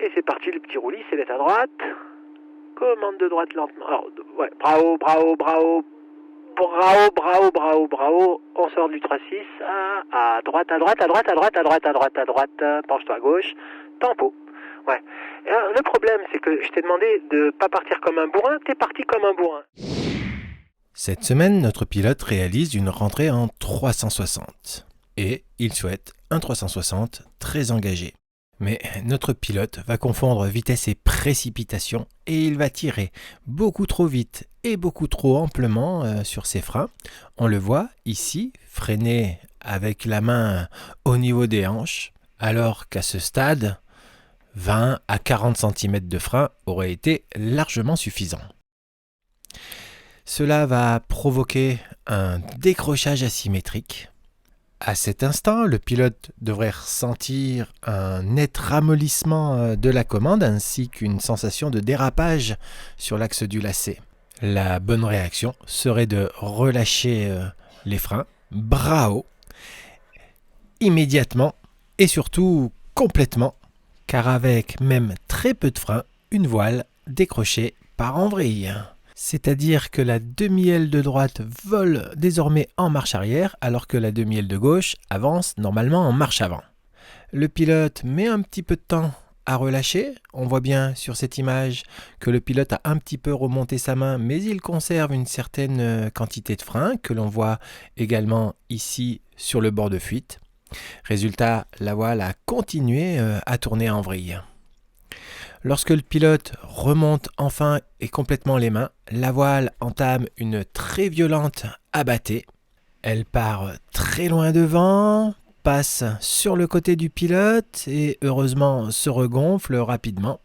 Et c'est parti, le petit roulis, c'est à droite. Commande de droite lentement. Alors, ouais, bravo, bravo, bravo. Bravo, bravo, bravo, bravo. On sort du 3-6. À droite, à droite, à droite, à droite, à droite, à droite, à droite. Penche-toi à gauche. Tempo. Ouais. Et alors, le problème, c'est que je t'ai demandé de pas partir comme un bourrin. T'es parti comme un bourrin. Cette semaine, notre pilote réalise une rentrée en 360. Et il souhaite un 360 très engagé. Mais notre pilote va confondre vitesse et précipitation et il va tirer beaucoup trop vite et beaucoup trop amplement sur ses freins. On le voit ici, freiner avec la main au niveau des hanches, alors qu'à ce stade, 20 à 40 cm de frein aurait été largement suffisant. Cela va provoquer un décrochage asymétrique. À cet instant, le pilote devrait ressentir un net ramollissement de la commande ainsi qu'une sensation de dérapage sur l'axe du lacet. La bonne réaction serait de relâcher les freins, bras haut, immédiatement et surtout complètement, car avec même très peu de freins, une voile décrochée part en vrille. C'est-à-dire que la demi-aile de droite vole désormais en marche arrière, alors que la demi-aile de gauche avance normalement en marche avant. Le pilote met un petit peu de temps à relâcher. On voit bien sur cette image que le pilote a un petit peu remonté sa main, mais il conserve une certaine quantité de frein, que l'on voit également ici sur le bord de fuite. Résultat, la voile a continué à tourner en vrille. Lorsque le pilote remonte enfin et complètement les mains, la voile entame une très violente abattée. Elle part très loin devant, passe sur le côté du pilote et heureusement se regonfle rapidement.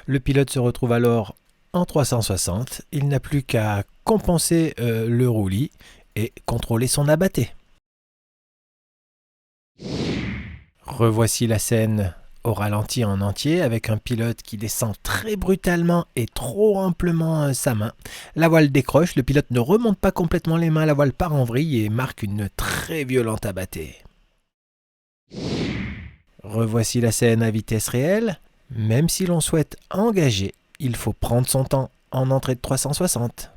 Le pilote se retrouve alors en 360. Il n'a plus qu'à compenser le roulis et contrôler son abattée. Revoici la scène au ralenti en entier, avec un pilote qui descend très brutalement et trop amplement sa main. La voile décroche, le pilote ne remonte pas complètement les mains, la voile part en vrille et marque une très violente abattée. Revoici la scène à vitesse réelle. Même si l'on souhaite engager, il faut prendre son temps en entrée de 360.